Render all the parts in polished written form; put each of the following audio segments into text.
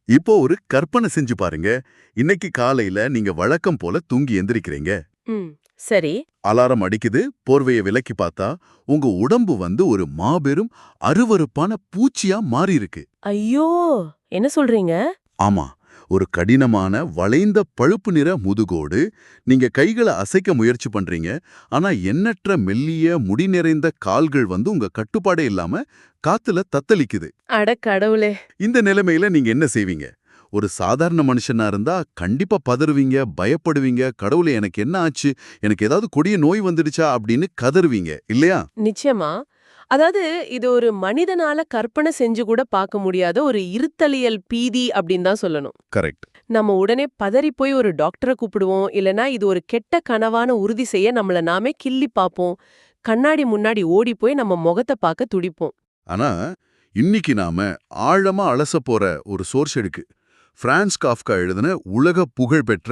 இப்போ ஒரு கற்பனை செஞ்சு பாருங்க. இன்னைக்கு காலையில நீங்க வழக்கம் போல தூங்கி எந்திரிக்கிறீங்க. ம். சரி. அலாரம் அடிக்குது, போர்வைய விலக்கி பார்த்தா, உங்க உடம்பு ஒரு மாபெரும் அருவருப்பான பூச்சியா மாறியிருக்கு. ஐயோ! என்ன சொல்றீங்க? ஆமா. ஒரு கடினமான, வளைந்த பழுப்பு நிற முதுகோடு. நீங்க கைகள அசைக்க முயற்சி பண்றீங்க. ஆனா எண்ணற்ற மெல்லிய, முடி நிறைந்த கால்கள் உங்க கட்டுப்பாடே இல்லாம காத்துல தத்தளிக்குது. அட கடவுளே! இந்த நிலைமையில நீங்க என்ன செய்வீங்க? ஒரு சாதாரண மனுஷனா இருந்தா கண்டிப்பா பதறுவீங்க, பயப்படுவீங்க. கடவுளே எனக்கு என்ன ஆச்சு? எனக்கு ஏதாவது கொடிய நோய் வந்துடுச்சா? அப்படின்னு கதறுவீங்க, இல்லையா? நிச்சயமா. அதாவது இது ஒரு மனிதனால கற்பனை செஞ்சு கூட பார்க்க முடியாத ஒரு இருத்தலியல் பீதி அப்படின்னு தான் சொல்லணும். கரெக்ட். நம்ம உடனே பதறி போய் ஒரு டாக்டர கூப்பிடுவோம். இல்லனா இது ஒரு கெட்ட கனவான உறுதி செய்ய நம்மள நாமே கிள்ளி பார்ப்போம். கண்ணாடி முன்னாடி ஓடி போய் நம்ம முகத்த பார்க்க துடிப்போம். ஆனா, இன்னைக்கு நாம ஆழமா அலசப் போற ஒரு சோர்ஸ் இருக்கு. பிரான்ஸ் காஃப்கா எழுதின உலக புகழ்பெற்ற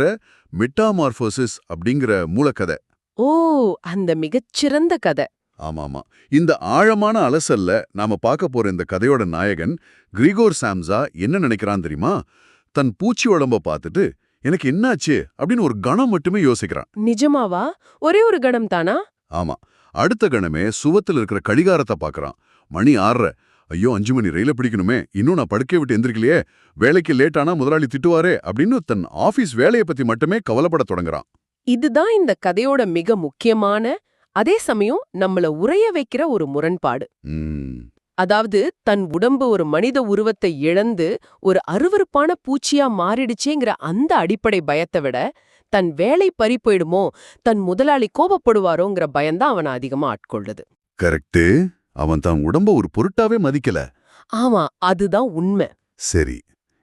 மெட்டாமார்போசிஸ் அப்படிங்கிற மூலக்கதை. ஓ! அந்த மிகச்சிறந்த கதை. ஆமாமா. இந்த ஆழமான அலசல்ல நாம பார்க்க போற இந்த கதையோட நாயகன் கிரிகோர் சாம்சா என்ன நினைக்கிறான் தெரியுமா? தன் பூச்சி உடம்ப பார்த்துட்டு எனக்கு என்னாச்சு அப்படின்னு ஒரு கணம் மட்டுமே யோசிக்கிறான். நிஜமாவா? ஒரே ஒரு கணம் தானா? ஆமா. அடுத்த கணமே சுவத்துல இருக்கிற கடிகாரத்தை பார்க்கறான். மணி 6:30. ஐயோ 5 மணி ரயில பிடிக்கணுமே, இன்னும் நான் படுக்கைய விட்டு எந்திரிக்கலையே, வேலைக்கு லேட் ஆனா முதலாளி திட்டுவாரே அப்படின்னு தன் ஆபீஸ் வேலைய பத்தி மட்டுமே கவலைப்பட தொடங்குறான். இதுதான் இந்த கதையோட மிக முக்கியமான, அதே சமயம் நம்மள உறைய வைக்கிற ஒரு முரண்பாடு. ம். அதாவது தன் உடம்பு ஒரு மனித உருவத்தை இழந்து ஒரு அருவருப்பான பூச்சியா மாறிடுச்சேங்கிற அந்த அடிப்படை பயத்தை விட, தன் வேலை பறி போயிடுமோ, தன் முதலாளி கோபப்படுவாரோங்கிற பயம்தான் அவனை அதிகமா ஆட்கொள்ளுது. கரெக்ட்டு. அவன் தன் உடம்ப ஒரு பொருட்டாவே மதிக்கல. ஆமா, அதுதான் உண்மை. சரி.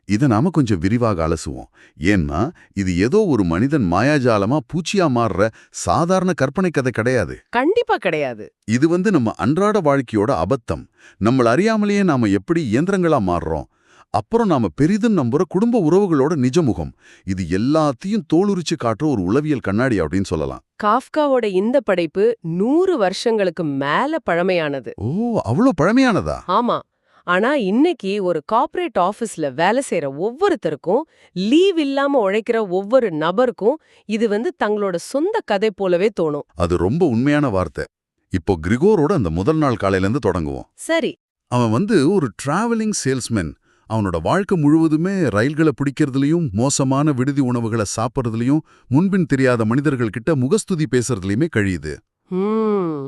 இத நாம கொஞ்சம் விரிவாக அலசுவோம். ஏன்னா, இது ஏதோ ஒரு மனிதன் மாயாஜாலமா பூச்சியா மாறுற சாதாரண கற்பனை கதை கிடையாது. கண்டிப்பா கிடையாது. இது நம்ம அன்றாட வாழ்க்கையோட அபத்தம். நம்மள அறியாமலேயே நாம எப்படி இயந்திரங்களா மாறுறோம். அப்புறம் நாம பெரிதும் நம்புற குடும்ப உறவுகளோட நிஜமுகம். இது எல்லாத்தையும் தோலுரிச்சு காட்டுற ஒரு உளவியல் கண்ணாடி அப்படின்னு சொல்லலாம். காஃப்காவோட இந்த படைப்பு 100 வருஷங்களுக்கு மேல பழமையானது. ஓ, அவ்வளோ பழமையானதா? ஆமா. ஆனா இன்னைக்கு ஒரு கார்ப்பரேட் ஆபீஸ்ல வேலை செய்யற ஒவ்வொருத்தருக்கும், லீவ் இல்லாம உழைக்கிற ஒவ்வொரு நபருக்கும் இது தங்களோட சொந்த கதை போலவே தோணும். அது ரொம்ப உண்மையான வார்த்தை. இப்போ கிரிகோரோட அந்த முதல் நாள் காலையில இருந்து தொடங்குவோம். சரி. அவன் ஒரு டிராவலிங் சேல்ஸ்மேன். அவனோட வாழ்க்கை முழுவதுமே ரயில்களை பிடிக்கிறதுலயும், மோசமான விடுதி உணவுகளை சாப்பிட்றதுலயும், முன்பின் தெரியாத மனிதர்கள் கிட்ட முகஸ்துதி பேசுறதுலயுமே கழியுது. ம்.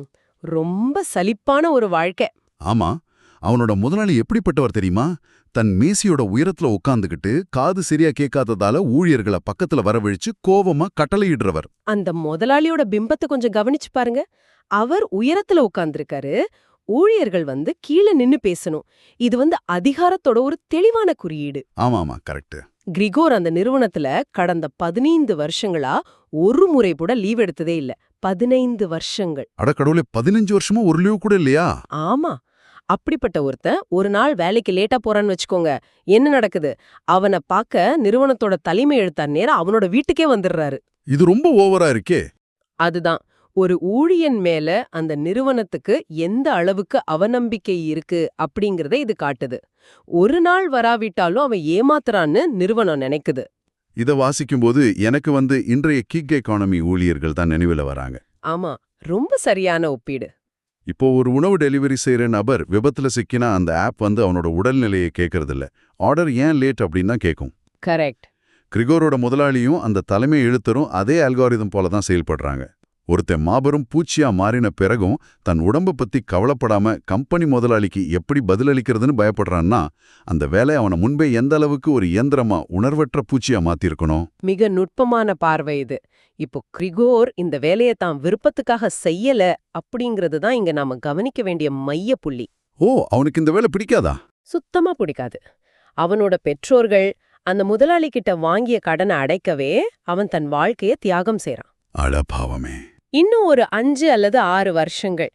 ரொம்ப சலிப்பான ஒரு வாழ்க்கை. ஆமா. அவனோட முதலாளி எப்படிப்பட்டவர் தெரியுமா? தன் மேசியோட உயரத்துல உட்காந்துக்கிட்டு காது சரியா கேட்காததால ஊழியர்களை பக்கத்துல வரவழைச்சு கோவமா கட்டளையிடுறவர். அந்த முதலாளியோட பிம்பத்தை கொஞ்சம் கவனிச்சு பாருங்க. அவர் உயரத்துல உட்கார்ந்திருக்காரு. ஊழியர்கள் கீழ நின்னு பேசணும். இது அதிகாரத்தோட ஒரு தெளிவான குறியீடு. ஆமாமா, கரெக்ட். கிரிகோர் அந்த நிறுவனத்துல கடந்த 15 வருஷங்களா ஒரு முறை கூட லீவ் எடுத்ததே இல்ல. 15 வருஷங்கள். அடக்கடவுளே, 15 வருஷமா ஒரு லீவு கூட இல்லையா? ஆமா. அப்படிப்பட்ட ஒருத்தன் ஒரு நாள் வேலைக்கு லேட்டா போறான்னு வச்சுக்கோங்க. என்ன நடக்குது? அவனை பார்க்க நிறுவனத்தோட தலைமை எழுத்தார் நேரா அவனோட வீட்டுக்கே வந்துடுறாரு. இது ரொம்ப ஓவரா இருக்கே. அதுதான். ஒரு ஊழியன் மேல அந்த நிறுவனத்துக்கு எந்த அளவுக்கு அவநம்பிக்கை இருக்கு அப்படிங்கறத இது காட்டுது. ஒரு நாள் வராவிட்டாலும் அவன் ஏமாத்துறான்னு நிறுவனம் நினைக்குது. இத வாசிக்கும்போது எனக்கு இன்றைய கிக் எக்கானமி ஊழியர்கள் தான் நினைவுல வராங்க. ஆமா, ரொம்ப சரியான ஒப்பீடு. இப்போ ஒரு உணவு டெலிவரி செய்யற நபர் விபத்துல சிக்கினா அந்த ஆப் அவனோட உடல்நிலையை கேட்கறதில்ல. ஆர்டர் ஏன் லேட் அப்படின்னு தான் கேட்கும். கரெக்ட். கிரிகோரோட முதலாளியும் அந்த தலைமை எழுத்தரும் அதே அல்காரிதம் போல தான் செயல்படுறாங்க. ஒருத்தன் மாபெரும் பூச்சியா மாறின பிறகும் தன் உடம்ப பத்தி கவலைப்படாம கம்பெனி முதலாளிக்கு எப்படி பதிலளிக்கிறதுன்னு பயப்படுறான்னா, அந்த வேலை அவனை முன்பே எந்த அளவுக்கு ஒரு இயந்திரமா, உணர்வற்ற பூச்சியா மாத்திருக்கணும். மிக நுட்பமான பார்வை இது. இப்போ கிரிகோர் இந்த வேலையை தான் விருப்பத்துக்காக செய்யல அப்படிங்கிறது தான் இங்க நாம கவனிக்க வேண்டிய மைய புள்ளி. ஓ, அவனுக்கு இந்த வேலை பிடிக்காதா? சுத்தமா பிடிக்காது. அவனோட பெற்றோர்கள் அந்த முதலாளி கிட்ட வாங்கிய கடனை அடைக்கவே அவன் தன் வாழ்க்கைய தியாகம் செய்றான். அடபாவமே. இன்னும் ஒரு 5 அல்லது 6 வருஷங்கள்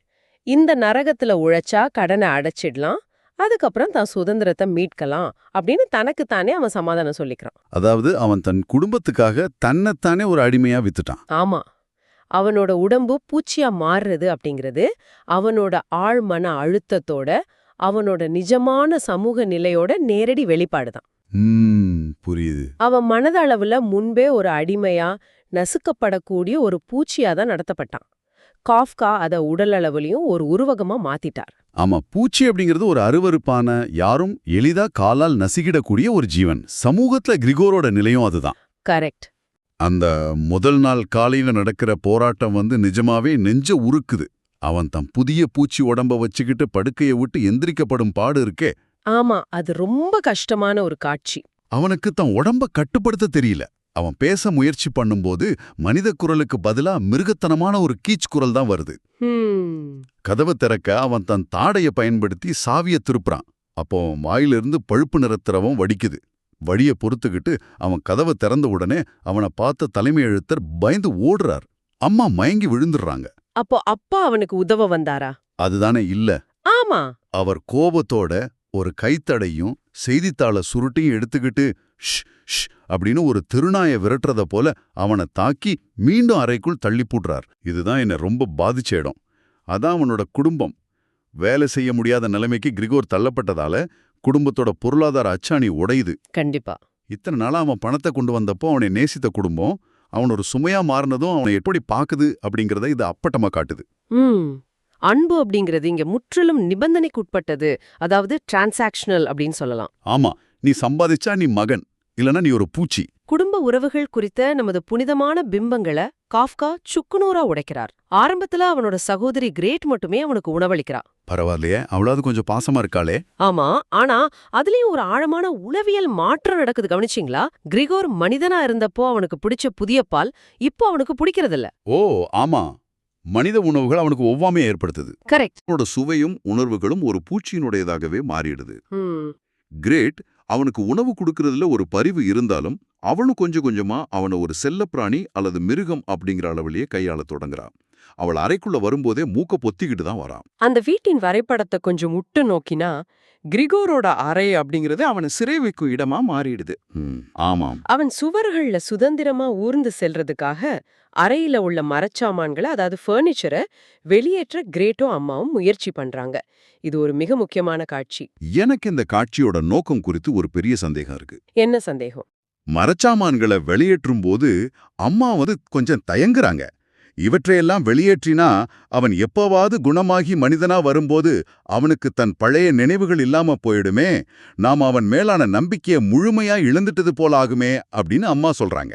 இந்த நரகத்துல உழைச்சா கடனை அடைச்சிடலாம், அதுக்கப்புறம் தான் சுதந்திரத்தை மீட்கலாம் அப்படின்னு தனக்குத்தானே அவன் சமாதானம் சொல்லிக்கிறான். அதாவது அவன் தன் குடும்பத்துக்காக தன்னைத்தானே ஒரு அடிமையா வித்துட்டான். ஆமா. அவனோட உடம்பு பூச்சியா மாறுறது அப்படிங்கிறது அவனோட ஆழ்மன அழுத்தத்தோட, அவனோட நிஜமான சமூக நிலையோட நேரடி வெளிப்பாடுதான். புரியுது. அவன் மனதளவுல முன்பே ஒரு அடிமையா நசுக்கப்படக்கூடிய ஒரு பூச்சியா தான் நடத்தப்பட்டான். காஃப்கா அத உடலளவுலயும் ஒரு உருவகமா மாத்திட்டார். ஆமா, பூச்சி அப்படிங்கிறது ஒரு அருவருப்பான, யாரும் எளிதா காலால் நசுக்கிடக்கூடிய ஒரு ஜீவன். சமூகத்துல கிரிகோரோட நிலையும் அதுதான். கரெக்ட். அந்த முதல் நாள் காலையில நடக்கிற போராட்டம் நிஜமாவே நெஞ்ச உருக்குது. அவன் தன் புதிய பூச்சி உடம்ப வச்சுக்கிட்டு படுக்கையை விட்டு எந்திரிக்கப்படும் பாடு இருக்கே. ஆமா, அது ரொம்ப கஷ்டமான ஒரு காட்சி. அவனுக்கு தன் உடம்ப கட்டுப்படுத்த தெரியல. அவன் பேச முயற்சி பண்ணும்போது மனித குரலுக்கு பதிலா மிருகத்தனமான ஒரு கீச் குரல் தான் வருது. கதவை திறக்க அவன் தன் தாடைய பயன்படுத்தி சாவிய திருப்புறான். அப்போ வாயிலிருந்து பழுப்பு நிறத்திரவம் வடிக்குது. வழிய பொறுத்துக்கிட்டு அவன் கதவை திறந்த உடனே அவனை பார்த்த தலைமை எழுத்தர் பயந்து ஓடுறார். அம்மா மயங்கி விழுந்துடுறாங்க. அப்போ அப்பா அவனுக்கு உதவ வந்தாரா? அதுதானே இல்ல. ஆமா. அவர் கோபத்தோட ஒரு கைத்தடையும் செய்தித்தாள சுருட்டையும் எடுத்துக்கிட்டு ஷ் ஷ் அப்படின்னு ஒரு திருநாய விரட்டுறத போல அவனை தாக்கி மீண்டும் அறைக்குள் தள்ளி போடுறார். இதுதான் என்ன ரொம்ப பாதிச்ச இடம். அதான் அவனோட குடும்பம். வேலை செய்ய முடியாத நிலைமைக்கு கிரிகோர் தள்ளப்பட்டதால குடும்பத்தோட பொருளாதார அச்சாணி உடையுது. கண்டிப்பா. இத்தனை நாளா அவன் பணத்தை கொண்டு வந்தப்போ அவனை நேசித்த குடும்பம் அவன் ஒரு சுமையா மாறினதும் அவனை எப்படி பாக்குது அப்படிங்கறத இது அப்பட்டமா காட்டுது. அன்பு அப்படிங்கிறது இங்க முற்றிலும் நிபந்தனைக்குட்பட்டது, அதாவது டிரான்சாக்ஷனல் அப்படின்னு சொல்லலாம். ஆமா, நீ சம்பாதிச்சா நீ மகன், இல்லனா நீ ஒரு பூச்சி. குடும்ப உறவுகள் குறித்த நமது புனிதமான பிம்பங்களை காஃப்கா சுக்குநூறா உடைக்கிறார். ஆரம்பத்துல அவனோட சகோதரி கிரேட் மட்டுமே அவனுக்கு உணவளிக்கிறா. பரவாயில்லையே, அவளாவது கொஞ்சம் பாசமா இருக்காளே. ஆமா, ஆனா அதுலயும் ஒரு ஆழமான உளவியல் மாற்றம் நடக்குது, கவனிச்சிங்களா? கிரிகோர் மனிதனா இருந்தப்போ அவனுக்கு பிடிச்ச புதிய பால் இப்போ அவனுக்கு பிடிக்கிறதில்ல. ஓ ஆமா, மனித உணவுகள் அவனுக்கு ஒவ்வாமையை ஏற்படுத்துது. கரெக்ட். அவனோட சுவையும் உணர்வுகளும் ஒரு பூச்சியினுடையதாகவே மாறிடுது. கிரேட் அவனுக்கு உணவு கொடுக்கறதுல ஒரு பரிவு இருந்தாலும் அவனும் கொஞ்சம் கொஞ்சமா அவனை ஒரு செல்லப்பிராணி அல்லது மிருகம் அப்படிங்கிற அளவிலேயே கையாள தொடங்குறான். அவள் அறைக்குள்ள வரும்போதே மூக்க பொத்திக்கிட்டு தான் வரான். அந்த வீட்டின் வரைபடத்தை கொஞ்சம் முட்டு நோக்கினா கிரிகோரோட அறை அப்படிங்கிறது அவனை சிறை வைக்கும் இடமா மாறிடுது. ஆமாம். அவன் சுவர்கள்ல சுதந்திரமா ஊர்ந்து செல்றதுக்காக அறையில உள்ள மரச்சாமான்களை, அதாவது ஃபர்னிச்சரை வெளியேற்ற கிரேட்டும் அம்மாவும் முயற்சி பண்றாங்க. இது ஒரு மிக முக்கியமான காட்சி. எனக்கு இந்த காட்சியோட நோக்கம் குறித்து ஒரு பெரிய சந்தேகம் இருக்கு. என்ன சந்தேகம்? மரச்சாமான்களை வெளியேற்றும் போது அம்மா கொஞ்சம் தயங்குறாங்க. இவற்றையெல்லாம் வெளியேற்றினா அவன் எப்பவாவது குணமாகி மனிதனா வரும்போது அவனுக்கு தன் பழைய நினைவுகள் இல்லாம போயிடுமே, நாம் அவன் மேலான நம்பிக்கையை முழுமையா இழந்துட்டது போலாகுமே அப்படின்னு அம்மா சொல்றாங்க.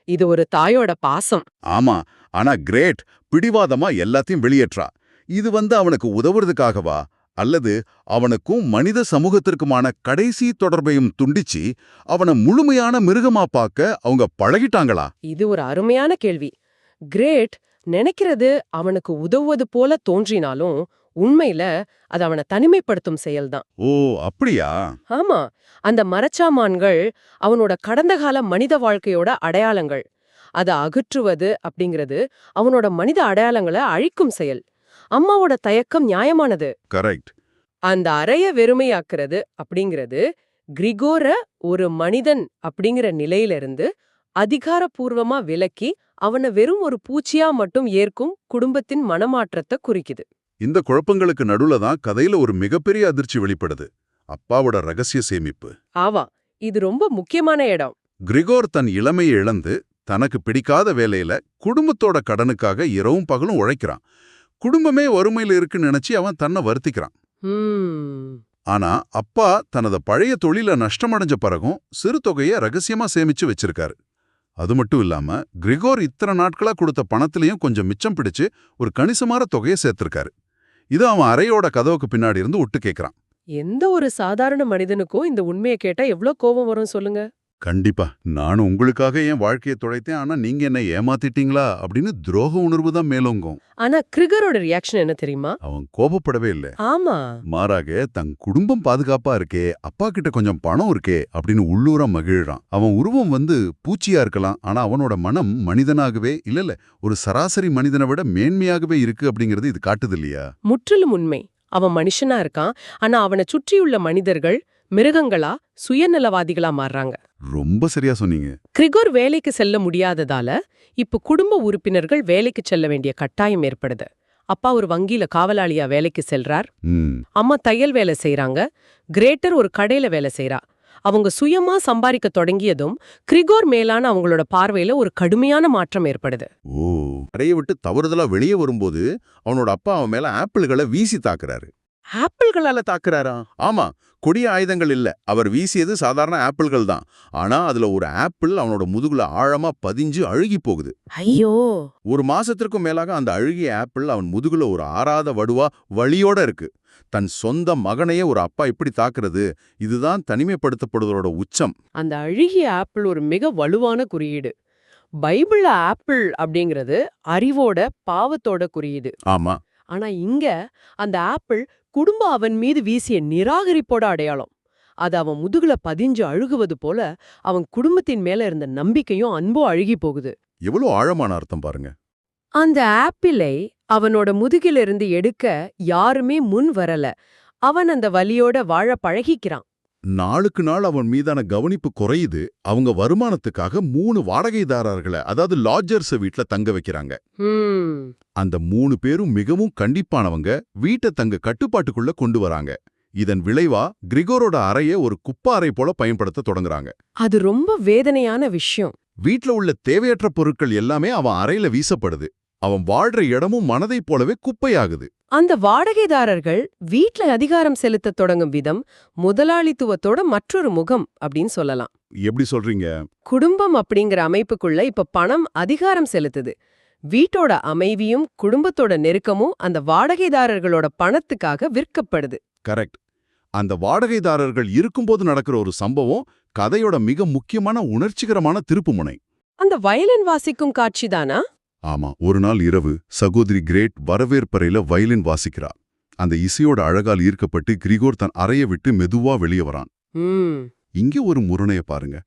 இது ஒரு தாயோட பாசம். ஆமா, ஆனா கிரேட் பிடிவாதமா எல்லாத்தையும் வெளியேற்றா. இது அவனுக்கு உதவுறதுக்காகவா, அல்லது அவனுக்கும் மனித சமூகத்திற்குமான கடைசி தொடர்பையும் துண்டிச்சு அவனை முழுமையான மிருகமா பார்க்க அவங்க பழகிட்டாங்களா? இது ஒரு அருமையான கேள்வி. கிரேட் நினைக்கிறது அவனுக்கு உதவுவது போல தோன்றினாலும் உண்மையில அது அவனை தனிமைப்படுத்தும் செயல்தான். ஓ அப்படியா? ஆமா, அந்த மரச்சாமான்கள் அவனோட கடந்த கால மனித வாழ்க்கையோட அடையாளங்கள். அதை அகற்றுவது அப்படிங்கிறது அவனோட மனித அடையாளங்களை அழிக்கும் செயல். அம்மாவோட தயக்கம் நியாயமானது. கரெக்ட். அந்த அறைய வெறுமையாக்குறது அப்படிங்கிறது கிரிகோர ஒரு மனிதன் அப்படிங்கிற நிலையிலிருந்து அதிகாரப்பூர்வமா விலக்கி அவனை வெறும் ஒரு பூச்சியா மட்டும் ஏற்கும் குடும்பத்தின் மனமாற்றத்தை குறிக்குது. இந்த குழப்பங்களுக்கு நடுவுல தான் கதையில ஒரு மிகப்பெரிய அதிர்ச்சி வெளிப்படுது. அப்பாவோட ரகசிய சேமிப்பு. ஆவா, இது ரொம்ப முக்கியமான இடம். கிரிகோர் தன் இளமையை இழந்து தனக்கு பிடிக்காத வேலையில குடும்பத்தோட கடனுக்காக இரவும் பகலும் உழைக்கிறான். குடும்பமே வறுமையில இருக்குன்னு நினைச்சு அவன் தன்னை வருத்திக்கிறான். ஆனா அப்பா தனது பழைய தொழில நஷ்டமடைஞ்ச பிறகும் சிறு தொகையை ரகசியமா சேமிச்சு வச்சிருக்காரு. அது மட்டும் இல்லாம கிரிகோர் இத்தனை நாட்களா கொடுத்த பணத்திலையும் கொஞ்சம் மிச்சம் பிடிச்சு ஒரு கணிசமான தொகையை சேர்த்திருக்காரு. இது அவன் அறையோட கதவுக்கு பின்னாடி இருந்து ஒட்டு கேட்கறான். எந்த ஒரு சாதாரண மனிதனுக்கும் இந்த உண்மையை கேட்டா எவ்வளவு கோபம் வரும் சொல்லுங்க. கண்டிப்பா. நானும் உங்களுக்காக என் வாழ்க்கையை தொலைத்தேன், ஆனா நீங்க என்ன ஏமாத்திட்டீங்களா அப்படின்னு துரோக உணர்வு தான் மேலோங்கும். ஆனா கிரிகரோட ரியாக்ஷன் என்ன தெரியுமா? அவன் கோபப்படவே இல்லை. ஆமா, மாறாக தன் குடும்பம் பாதுகாப்பா இருக்கே, அப்பா கிட்ட கொஞ்சம் பணம் இருக்கே அப்படின்னு உள்ளூர மகிழ்றான். அவன் உருவம் பூச்சியா இருக்கலாம், ஆனா அவனோட மனம் மனிதனாகவே இல்ல ஒரு சராசரி மனிதனை விட மேன்மையாகவே இருக்கு அப்படிங்கிறது இது காட்டுது இல்லையா? முற்றிலும் உண்மை. அவன் மனுஷனா இருக்கான், ஆனா அவனை சுற்றியுள்ள மனிதர்கள் மிருகங்களா சுயநலவாதிகளா மாறுறாங்க. ரொம்ப சரியா சொன்னீங்க. கிரிகோர் வேலைக்கு செல்ல முடியாததால இப்ப குடும்ப உறுப்பினர்கள் வேலைக்கு செல்ல வேண்டிய கட்டாயம் ஏற்படுது. அப்பா ஒரு வங்கியில காவலாளியா வேலைக்கு செல்றார். ம். அம்மா தையல் வேலை செய்றாங்க. கிரேட்டர் ஒரு கடையில வேலை செய்றா. அவங்க சுயமா சம்பாதிக்க தொடங்கியதும் கிரிகோர் மேலான அவங்களோட பார்வையில ஒரு கடுமையான மாற்றம் ஏற்படுது. ஓ. கடையை விட்டு தவறுதலா வெளியே வரும்போது அவனோட அப்பா அவன் மேல ஆப்பிள்களை வீசி தாக்குறாரு. ஆப்பிள்களால தாக்குறாரா? ஆமா, கொடிய ஆயுதங்கள் இல்ல. அவர் வீசியது சாதாரண ஆப்பிள்கள் தான். ஆனா அதுல ஒரு ஆப்பிள் அவனோட முதுகுல ஆழமா பதிஞ்சு அழுகி போகுது. ஐயோ! ஒரு மாசத்திற்கும் மேலாக அந்த அழுகிய ஆப்பிள் அவன் முதுகுல ஒரு ஆறாத வடுவா வலியோட இருக்கு. தன் சொந்த மகனையே ஒரு அப்பா இப்படி தாக்குறது, இதுதான் தனிமைப்படுத்தப்படுவதோட உச்சம். அந்த அழுகிய ஆப்பிள் ஒரு மிக வலுவான குறியீடு. பைபிள்ல ஆப்பிள் அப்படிங்கிறது அறிவோட, பாவத்தோட குறியீடு. ஆமா. ஆனா இங்க அந்த ஆப்பிள் குடும்பம் அவன் மீது வீசிய நிராகரிப்போட அடையாளம். அது அவன் முதுகுல பதிஞ்சு அழுகுவது போல அவன் குடும்பத்தின் மேல இருந்த நம்பிக்கையும் அன்பும் அழுகி போகுது. எவ்வளவு ஆழமான அர்த்தம் பாருங்க. அந்த ஆப்பிளை அவனோட முதுகிலிருந்து எடுக்க யாருமே முன் வரல. அவன் அந்த வலியோட வாழ பழகிக்கிறான். நாளுக்கு நாள் அவன் மீதான கவனிப்பு குறையுது. அவங்க வருமானத்துக்காக 3 வாடகைதாரர்களை, அதாவது லாட்ஜர்ஸ் வீட்ல தங்க வைக்கிறாங்க. ஹம். அந்த 3 பேரும் மிகவும் கண்டிப்பானவங்க. வீட்டை தங்க கட்டுப்பாட்டுக்குள்ள கொண்டு வராங்க. இதன் விளைவா கிரிகோரோட அறையை ஒரு குப்பாறை போல பயன்படுத்த தொடங்குறாங்க. அது ரொம்ப வேதனையான விஷயம். வீட்ல உள்ள தேவையற்ற பொருட்கள் எல்லாமே அவன் அறையில வீசப்படுது. அவன் வாழ்ற இடமும் மனதைப் போலவே குப்பையாகுது. அந்த வாடகைதாரர்கள் வீட்ல அதிகாரம் செலுத்த தொடங்கும் விதம் முதலாளித்துவத்தோட மற்றொரு முகம் அப்படின்னு சொல்லலாம். எப்படி சொல்றீங்க? குடும்பம் அப்படிங்கிற அமைப்புக்குள்ள இப்ப பணம் அதிகாரம் செலுத்துது. வீட்டோட அமைதியும் குடும்பத்தோட நெருக்கமும் அந்த வாடகைதாரர்களோட பணத்துக்காக விற்கப்படுது. கரெக்ட். அந்த வாடகைதாரர்கள் இருக்கும்போது நடக்கிற ஒரு சம்பவம் கதையோட மிக முக்கியமான உணர்ச்சிகரமான திருப்புமுனை. அந்த வயலின் வாசிக்கும் காட்சிதானா? ஆமா, ஒரு நாள் இரவு சகோதரி கிரேட் வரவேற்பறையில வயலின் வாசிக்கிறா. அந்த இசையோட அழகால் ஈர்க்கப்பட்டு கிரிகோர் தன் அறையை விட்டு மெதுவா வெளியே வரான். ம். இங்கே ஒரு முரணைய பாருங்க.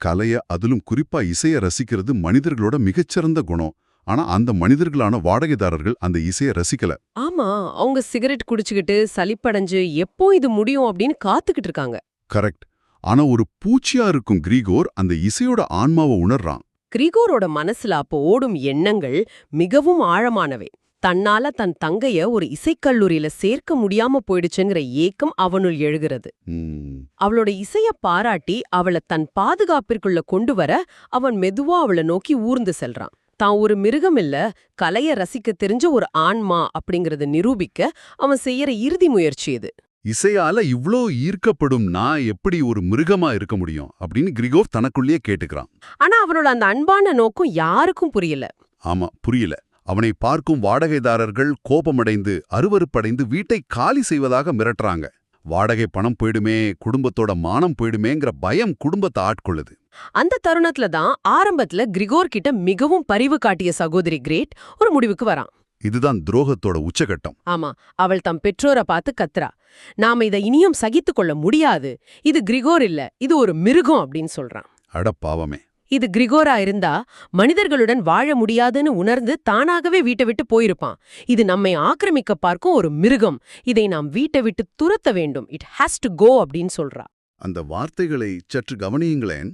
கலைய, அதிலும் குறிப்பா இசைய ரசிக்கிறது மனிதர்களோட மிகச்சிறந்த குணம். ஆனா அந்த மனிதர்களான வாடகைதாரர்கள் அந்த இசைய ரசிக்கல. ஆமா, அவங்க சிகரெட் குடிச்சுக்கிட்டு சலிப்படைஞ்சு எப்போ இது முடியும் அப்படின்னு காத்துக்கிட்டு இருக்காங்க. கரெக்ட். ஆனா ஒரு பூச்சியா இருக்கும் கிரிகோர் அந்த இசையோட ஆன்மாவை உணர்றான். கிரிகோரோட மனசுல அப்போ ஓடும் எண்ணங்கள் மிகவும் ஆழமானவை. தன்னால தன் தங்கைய ஒரு இசைக்கல்லூரியில சேர்க்க முடியாம போயிடுச்சுங்கிற ஏக்கம் அவனுள் எழுகிறது. ம். அவளோட இசைய பாராட்டி அவளை தன் பாதுகாப்பிற்குள்ள கொண்டு வர அவன் மெதுவா அவளை நோக்கி ஊர்ந்து செல்றான். தான் ஒரு மிருகம் இல்ல, கலைய ரசிக்க தெரிஞ்ச ஒரு ஆன்மா அப்படிங்கறத நிரூபிக்க அவன் செய்யற இறுதி முயற்சி இது. இசையால இவ்ளோ ஈர்க்கப்படும் நான் எப்படி ஒரு மிருகமா இருக்க முடியும் அப்படின்னு கிரிகோர் தனக்குள்ளேயே கேட்டுக்கிறான். ஆனா அவனோட அந்த அன்பான நோக்கம் யாருக்கும் புரியல. ஆமா, புரியல. அவனை பார்க்கும் வாடகைதாரர்கள் கோபமடைந்து அருவருப்படைந்து வீட்டை காலி செய்வதாக மிரட்டுறாங்க. வாடகை பணம் போயிடுமே, குடும்பத்தோட மானம் போயிடுமேங்கிற பயம் குடும்பத்தை ஆட்கொள்ளுது. அந்த தருணத்துல தான் ஆரம்பத்துல கிரிகோர் கிட்ட மிகவும் பரிவு காட்டிய சகோதரி கிரேட் ஒரு முடிவுக்கு வரான். இதுதான் துரோகத்தோட உச்சகட்டம். ஆமா, அவள் தம் பெற்றோரை பார்த்து கத்துறா. நாம இதை இனியும் சகித்துக் கொள்ள முடியாது. இது கிரிகோர் இல்ல, இது ஒரு மிருகம் அப்படின்னு சொல்றான். அட பாவமே. இது கிரிகோரா இருந்தா மனிதர்களுடன் வாழ முடியாதுன்னு உணர்ந்து தானாகவே வீட்டை விட்டு போயிருப்பான். இது நம்மை ஆக்கிரமிக்க பார்க்கும் ஒரு மிருகம். இதை நாம் வீட்டை விட்டு துரத்த வேண்டும். இட் ஹேஸ் டு கோ அப்படின்னு சொல்றா. அந்த வார்த்தைகளை சற்று கவனியுங்களேன்.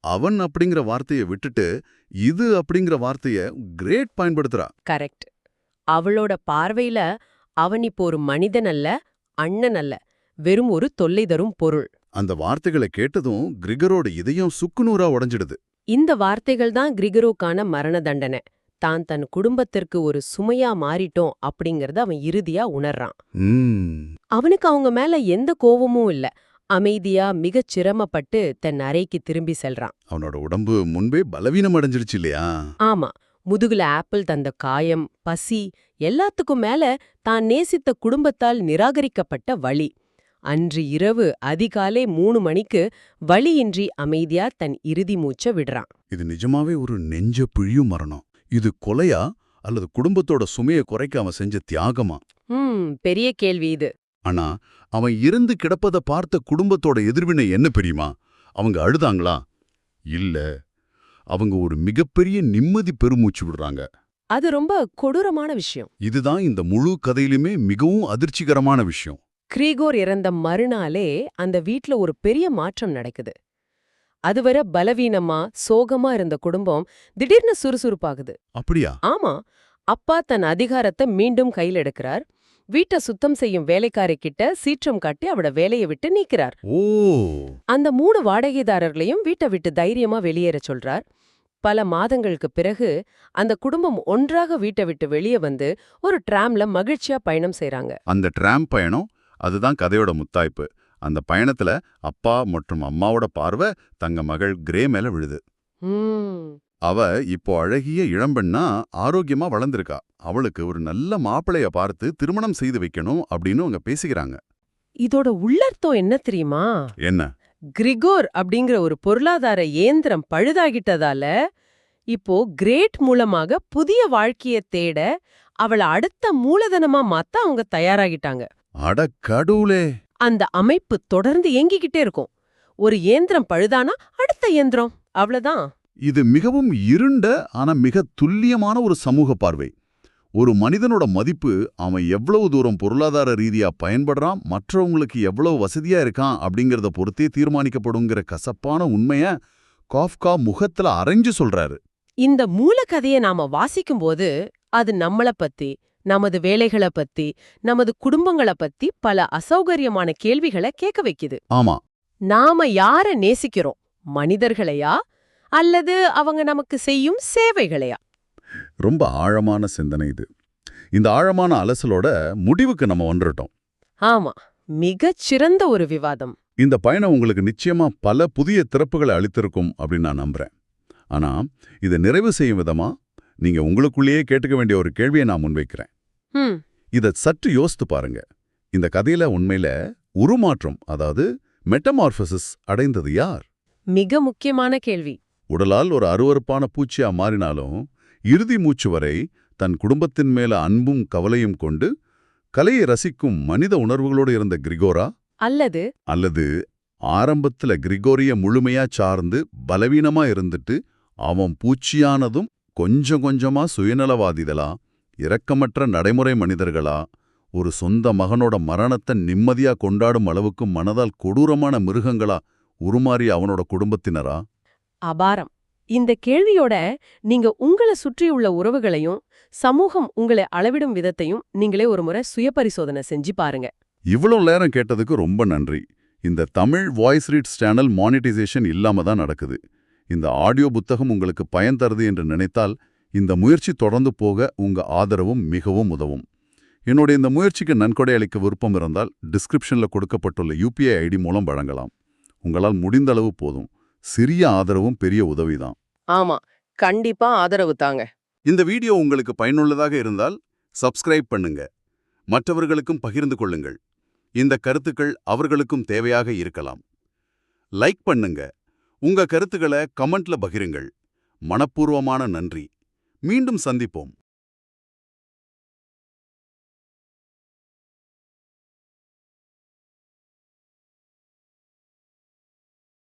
அவன் அப்படிங்கிற வார்த்தையை விட்டுட்டு இது அப்படிங்கிற வார்த்தைய கிரேட் பயன்படுத்துறா. கரெக்ட். அவளோட பார்வையில அவன் இப்போ ஒரு மனிதன் அல்ல, அண்ணன் அல்ல, வெறும் ஒரு தொல்லை தரும் பொருள். அந்த வார்த்தைகளை கேட்டதும் கிரிகரோட இதயம் சுக்குநூறா உடைஞ்சிடுது. இந்த வார்த்தைகள் தான் கிரிகரோக்கான மரண தண்டனை. தான் தன் குடும்பத்திற்கு ஒரு சுமையா மாறிட்டோம் அப்படிங்கறத அவன் இறுதியா உணர்றான். அவனுக்கு அவங்க மேல எந்த கோவமும் இல்ல. அமைதியா மிகச் சிரமப்பட்டு தன் அறைக்கு திரும்பி செல்றான். அவனோட உடம்பு முன்பே பலவீனம் அடைஞ்சிடுச்சு இல்லையா? ஆமா, முதுகுல ஆப்பிள் தந்த காயம், பசி, எல்லாத்துக்கும் மேல தான் நேசித்த குடும்பத்தால் நிராகரிக்கப்பட்ட வலி. அன்று இரவு அதிகாலை 3 மணிக்கு வலியின்றி அமைதியா தன் இறுதி மூச்ச விடுறான். இது நிஜமாவே ஒரு நெஞ்ச பிழியும் மரணம். இது கொலையா அல்லது குடும்பத்தோட சுமையை குறைக்க அவன் செஞ்ச தியாகமா? பெரிய கேள்வி இது. ஆனா அவன் இருந்து கிடப்பத பார்த்த குடும்பத்தோட எதிர்வினை என்ன தெரியுமா? அவங்க அழுதாங்களா? இல்ல, அவங்க ஒரு மிகப்பெரிய நிம்மதி பெருமூச்சு விடுறாங்க. அது ரொம்ப கொடூரமான விஷயம். இதுதான் இந்த முழு கதையிலுமே மிகவும் அதிர்ச்சிகரமான விஷயம். கிரிகோர் இறந்த மறுநாளே அந்த வீட்ல ஒரு பெரிய மாற்றம் நடக்குது. அதுவரை பலவீனமா சோகமா இருந்த குடும்பம் திடீர்னு சுறுசுறுப்பாகுது. அப்படியா? ஆமா, அப்பா தன் அதிகாரத்தை மீண்டும் கையில் எடுக்கிறார். வீட்டை சுத்தம் செய்யும் வேலைக்காரி கிட்ட சீற்றம் காட்டி அவட வேலையை விட்டு நீக்கிறார். ஓ, அந்த 3 வாடகைதாரர்களையும் வீட்டை விட்டு தைரியமா வெளியேற சொல்றார். பல மாதங்களுக்கு பிறகு அந்த குடும்பம் ஒன்றாக வீட்டை விட்டு வெளியே வந்து ஒரு டிராம்ல மகிழ்ச்சியா பயணம் செய்றாங்க. அந்த ட்ராம் பயணம் அதுதான் கதையோட முத்தாய்ப்பு. அந்த பயணத்துல அப்பா மற்றும் அம்மாவோட பார்வை தங்க மகள் கிரே மேல விழுது. ம், அவ இப்போ அழகிய இளம்பெண்ணா ஆரோக்கியமா வளர்ந்திருக்கா. அவளுக்கு ஒரு நல்ல மாப்பிளைய பார்த்து திருமணம் செய்து வைக்கணும் அப்படின்னு அவங்க பேசிக்கிறாங்க. இதோட உள்ளர்த்தம் என்ன தெரியுமா? என்ன? கிரிகோர் அப்படிங்கிற ஒரு பொருளாதார இயந்திரம் பழுதாகிட்டதால இப்போ கிரேட் மூலமாக புதிய வாழ்க்கைய தேட அவள அடுத்த மூலதனமா மாத்த அவங்க தயாராகிட்டாங்க. அட கடவுளே! அந்த அமைப்பு தொடர்ந்து இயங்கிக்கிட்டே இருக்கும். ஒரு இயந்திரம் பழுதானா அடுத்த இயந்திரம், அவ்வளவுதான். இது மிகவும் இருண்ட ஆனா மிக துல்லியமான ஒரு சமூக பார்வை. ஒரு மனிதனோட மதிப்பு அவன் எவ்வளவு தூரம் பொருளாதார ரீதியா பயன்படுறான், மற்றவங்களுக்கு எவ்வளவு வசதியா இருக்கான் அப்படிங்கறத பொறுத்தே தீர்மானிக்கப்படுங்கிற கசப்பான உண்மைய காஃப்கா முகத்துல அரைஞ்சு சொல்றாரு. இந்த மூலக்கதையை நாம வாசிக்கும்போது அது நம்மள பத்தி, நமது வேலைகளை பத்தி, நமது குடும்பங்கள பத்தி பல அசௌகரியமான கேள்விகளை கேட்க வைக்குது. ஆமா, நாம யார நேசிக்கிறோம்? மனிதர்களையா அல்லது அவங்க நமக்கு செய்யும் சேவைகளையா? ரொம்ப ஆழமான சிந்தனை இது. இந்த ஆழமான அலசலோட முடிவுக்கு நம்ம வந்துட்டோம். ஆமா, மிகச் சிறந்த ஒரு விவாதம். இந்த பயணம் உங்களுக்கு நிச்சயமா பல புதிய திறப்புகளை அளித்திருக்கும் அப்படின்னு நான் நம்புறேன். ஆனா இதை நிறைவு செய்யும் விதமா நீங்க உங்களுக்குள்ளேயே கேட்டுக்க வேண்டிய ஒரு கேள்வியை நான் முன்வைக்கிறேன். ம், இதை சற்று யோசித்து பாருங்க. இந்த கதையில உண்மையில உருமாற்றம், அதாவது மெட்டமார்பசிஸ் அடைந்தது யார்? மிக முக்கியமான கேள்வி. உடலால் ஒரு அருவருப்பான பூச்சியா மாறினாலும் இறுதி மூச்சு வரை தன் குடும்பத்தின் மேல அன்பும் கவலையும் கொண்டு கலையை ரசிக்கும் மனித உணர்வுகளோடு இருந்த கிரிகோரா, அல்லது ஆரம்பத்துல கிரிகோரிய முழுமையா சார்ந்து பலவீனமா இருந்துட்டு அவன் பூச்சியானதும் கொஞ்சம் கொஞ்சமா சுயநலவாதிகளா, இரக்கமற்ற நடைமுறை மனிதர்களா, ஒரு சொந்த மகனோட மரணத்தை நிம்மதியா கொண்டாடும் அளவுக்கு மனதால் கொடூரமான மிருகங்களா உருமாறிய அவனோட குடும்பத்தினரா? அபாரம். இந்த கேள்வியோட நீங்க உங்களை சுற்றியுள்ள உறவுகளையும் சமூகம் உங்களை அளவிடும் விதத்தையும் நீங்களே ஒரு முறை சுயபரிசோதனை செஞ்சு பாருங்க. இவ்வளவு நேரம் கேட்டதுக்கு ரொம்ப நன்றி. இந்த Tamil voice reads channel monetisation இல்லாம தான் நடக்குது. இந்த ஆடியோ புத்தகம் உங்களுக்கு பயன் தருது என்று நினைத்தால் இந்த முயற்சி தொடர்ந்து போக உங்க ஆதரவும் மிகவும் உதவும். என்னோட இந்த முயற்சிக்கு நன்கொடை அளிக்க விருப்பம் இருந்தால் டிஸ்கிரிப்ஷன்ல கொடுக்கப்பட்டுள்ள UPI ID மூலம் வழங்கலாம். உங்களால் முடிந்த அளவு போதும். சிறிய ஆதரவும் பெரிய உதவிதான். ஆமா, கண்டிப்பா ஆதரவு தாங்க. இந்த வீடியோ உங்களுக்கு பயனுள்ளதாக இருந்தால் சப்ஸ்கிரைப் பண்ணுங்க. மற்றவர்களுக்கும் பகிர்ந்து கொள்ளுங்கள். இந்த கருத்துக்கள் அவர்களுக்கும் தேவையாக இருக்கலாம். லைக் பண்ணுங்க. உங்க கருத்துக்களை கமெண்ட்ல பகிருங்கள். மனப்பூர்வமான நன்றி. மீண்டும் சந்திப்போம்.